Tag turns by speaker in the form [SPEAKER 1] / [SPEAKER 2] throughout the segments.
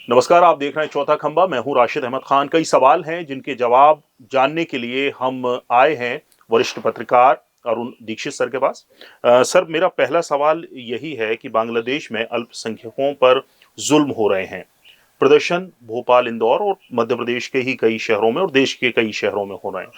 [SPEAKER 1] नमस्कार, आप देख रहे हैं चौथा खंबा। मैं हूं राशिद अहमद खान। कई सवाल हैं जिनके जवाब जानने के लिए हम आए हैं वरिष्ठ पत्रकार अरुण दीक्षित सर के पास। सर, मेरा पहला सवाल यही है कि बांग्लादेश में अल्पसंख्यकों पर जुल्म हो रहे हैं। प्रदर्शन भोपाल, इंदौर और मध्य प्रदेश के ही कई शहरों में और देश के कई शहरों में हो रहे हैं।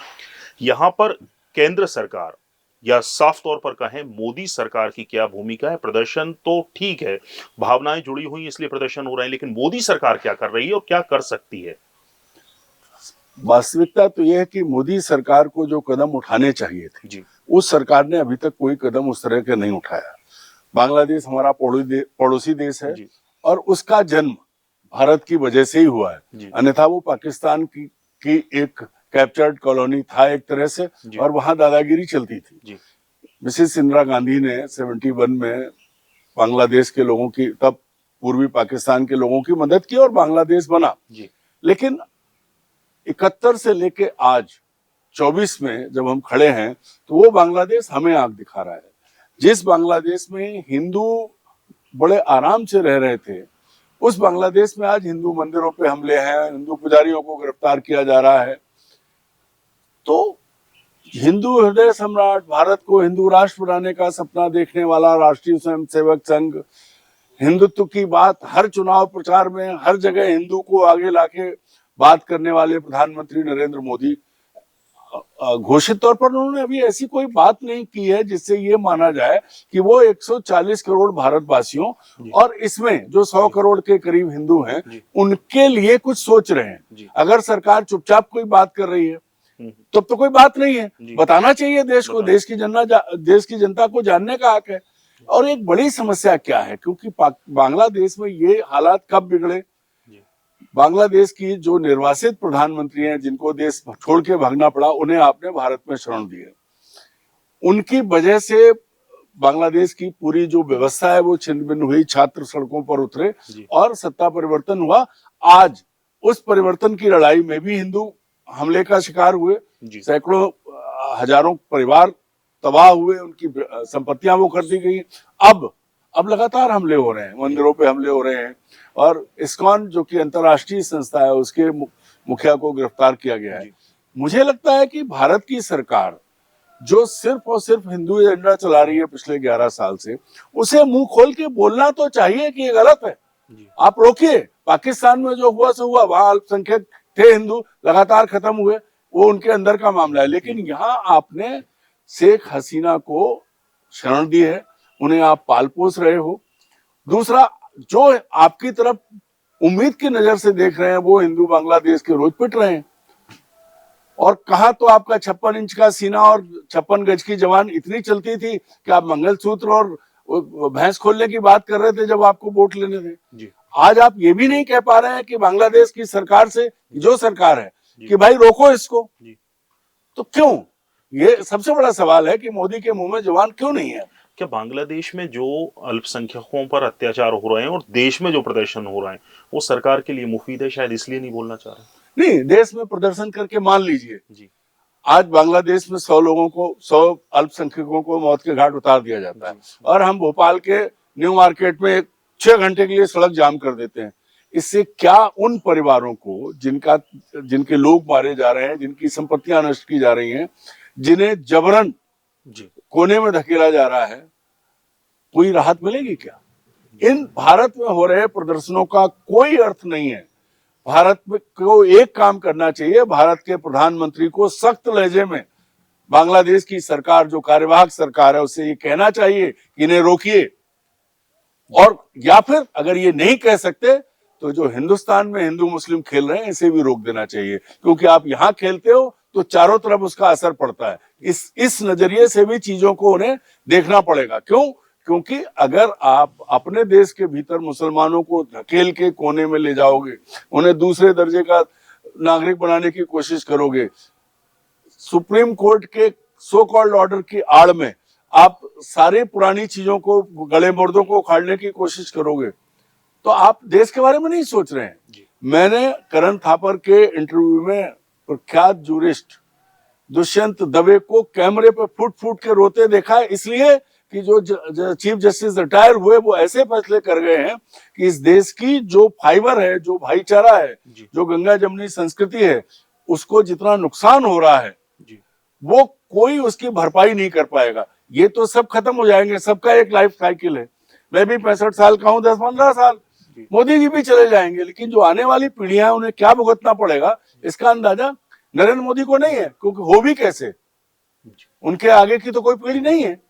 [SPEAKER 1] यहाँ पर केंद्र सरकार या साफ तौर पर कहें मोदी सरकार की क्या भूमिका है? प्रदर्शन तो ठीक है, भावनाएं जुड़ी हुई इसलिए प्रदर्शन हो रहे हैं, लेकिन मोदी सरकार क्या कर रही है और क्या कर सकती है?
[SPEAKER 2] वास्तविकता तो यह है कि मोदी सरकार को जो कदम उठाने चाहिए थे
[SPEAKER 1] जी।
[SPEAKER 2] उस सरकार ने अभी तक कोई कदम उस तरह का नहीं उठाया। बांग्लादेश हमारा पड़ोसी देश है
[SPEAKER 1] जी।
[SPEAKER 2] और उसका जन्म भारत की वजह से ही हुआ है। अन्यथा वो पाकिस्तान की एक कैप्चर्ड कॉलोनी था एक तरह से, और वहां दादागिरी चलती थी। मिसेस इंदिरा गांधी ने 71 में बांग्लादेश के लोगों की, तब पूर्वी पाकिस्तान के लोगों की मदद की और बांग्लादेश बना। लेकिन 71 से लेके आज 24 में जब हम खड़े हैं तो वो बांग्लादेश हमें आंख दिखा रहा है। जिस बांग्लादेश में हिंदू बड़े आराम से रह रहे थे, उस बांग्लादेश में आज हिंदू मंदिरों पे हमले हैं, हिंदू पुजारियों को गिरफ्तार किया जा रहा है। तो हिंदू हृदय सम्राट, भारत को हिंदू राष्ट्र बनाने का सपना देखने वाला राष्ट्रीय स्वयंसेवक संघ, हिंदुत्व की बात हर चुनाव प्रचार में हर जगह हिंदू को आगे लाके बात करने वाले प्रधानमंत्री नरेंद्र मोदी, घोषित तौर पर उन्होंने अभी ऐसी कोई बात नहीं की है जिससे ये माना जाए कि वो 140 करोड़ भारतवासियों और इसमें जो 100 करोड़ के करीब हिंदू हैं उनके लिए कुछ सोच रहे हैं। अगर सरकार चुपचाप कोई बात कर रही है तब तो कोई बात नहीं है, बताना चाहिए देश को, देश की जनता को जानने का हक है। और एक बड़ी समस्या क्या है, क्योंकि बांग्लादेश में ये हालात कब बिगड़े? बांग्लादेश की जो निर्वासित प्रधानमंत्री हैं, जिनको देश छोड़ के भागना पड़ा, उन्हें आपने भारत में शरण दी है। उनकी वजह से बांग्लादेश की पूरी जो व्यवस्था है वो छिन्न भिन्न हुई, छात्र सड़कों पर उतरे और सत्ता परिवर्तन हुआ। आज उस परिवर्तन की लड़ाई में भी हिंदू हमले का शिकार हुए, सैकड़ों हजारों परिवार तबाह हुए, उनकी संपत्तियां वो कर दी गई। अब लगातार हमले हो रहे हैं, मंदिरों पे हमले हो रहे हैं, और इस्कॉन जो कि अंतर्राष्ट्रीय संस्था है उसके मुखिया को गिरफ्तार किया गया है। मुझे लगता है कि भारत की सरकार जो सिर्फ और सिर्फ हिंदू एजेंडा चला रही है पिछले 11 साल से, उसे मुंह खोल के बोलना तो चाहिए कि ये गलत है। आप रोकिए। पाकिस्तान में जो हुआ सो हुआ, वहां अल्पसंख्यक थे हिंदू, लगातार खत्म हुए, वो उनके अंदर का मामला है। लेकिन यहाँ आपने शेख हसीना को शरण दी है, उन्हें आप पाल पोस रहे हो। दूसरा, जो आपकी तरफ उम्मीद की नजर से देख रहे हैं वो हिंदू बांग्लादेश के रोज पिट रहे हैं। और कहा तो आपका 56 इंच का सीना और 56 गज की जवान इतनी चलती थी कि आप मंगलसूत्र और भैंस खोलने की बात कर रहे थे जब आपको वोट लेने थे। आज आप ये भी नहीं कह पा रहे हैं कि बांग्लादेश की सरकार से, जो सरकार है, कि भाई रोको इसको। तो क्यों? ये सबसे बड़ा सवाल है कि मोदी के मुंह में जुबान क्यों नहीं है।
[SPEAKER 1] क्या बांग्लादेश में जो अल्पसंख्यकों पर अत्याचार हो रहे हैं और देश में जो प्रदर्शन हो रहे हैं वो सरकार के लिए मुफीद है, शायद इसलिए नहीं बोलना चाह रहे?
[SPEAKER 2] नहीं, देश में प्रदर्शन करके मान लीजिए आज बांग्लादेश में 100 अल्पसंख्यकों को मौत के घाट उतार दिया जाता है और हम भोपाल के न्यू मार्केट में 6 घंटे के लिए सड़क जाम कर देते हैं। इससे क्या उन परिवारों को जिनके लोग मारे जा रहे हैं, जिनकी संपत्तियां नष्ट की जा रही हैं, जिन्हें जबरन कोने में धकेला जा रहा है, कोई राहत मिलेगी क्या? इन भारत में हो रहे प्रदर्शनों का कोई अर्थ नहीं है। भारत में को एक काम करना चाहिए, भारत के प्रधानमंत्री को सख्त लहजे में बांग्लादेश की सरकार, जो कार्यवाहक सरकार है, उससे ये कहना चाहिए कि इन्हें रोकिए। और या फिर अगर ये नहीं कह सकते तो जो हिंदुस्तान में हिंदू मुस्लिम खेल रहे हैं इसे भी रोक देना चाहिए, क्योंकि आप यहाँ खेलते हो तो चारों तरफ उसका असर पड़ता है। इस नजरिए से भी चीजों को उन्हें देखना पड़ेगा। क्यों? क्योंकि अगर आप अपने देश के भीतर मुसलमानों को धकेल के कोने में ले जाओगे, उन्हें दूसरे दर्जे का नागरिक बनाने की कोशिश करोगे, सुप्रीम कोर्ट के सो कॉल्ड ऑर्डर की आड़ में आप सारी पुरानी चीजों को, गले मुर्दों को उखाड़ने की कोशिश करोगे, तो आप देश के बारे में नहीं सोच रहे हैं। मैंने करण थापर के इंटरव्यू में प्रख्यात जूरिस्ट दुष्यंत दवे को कैमरे पर फूट फूट के रोते देखा है, इसलिए कि जो चीफ जस्टिस रिटायर हुए वो ऐसे फैसले कर गए हैं कि इस देश की जो फाइबर है, जो भाईचारा है, जो गंगा जमुनी संस्कृति है, उसको जितना नुकसान हो रहा है वो कोई उसकी भरपाई नहीं कर पाएगा। ये तो सब खत्म हो जाएंगे, सबका एक लाइफ साइकिल है। मैं भी 65 साल का हूँ, 10-15 साल, मोदी जी भी चले जाएंगे, लेकिन जो आने वाली पीढ़ियां हैं उन्हें क्या भुगतना पड़ेगा इसका अंदाजा नरेंद्र मोदी को नहीं है, क्योंकि हो भी कैसे, उनके आगे की तो कोई पीढ़ी नहीं है।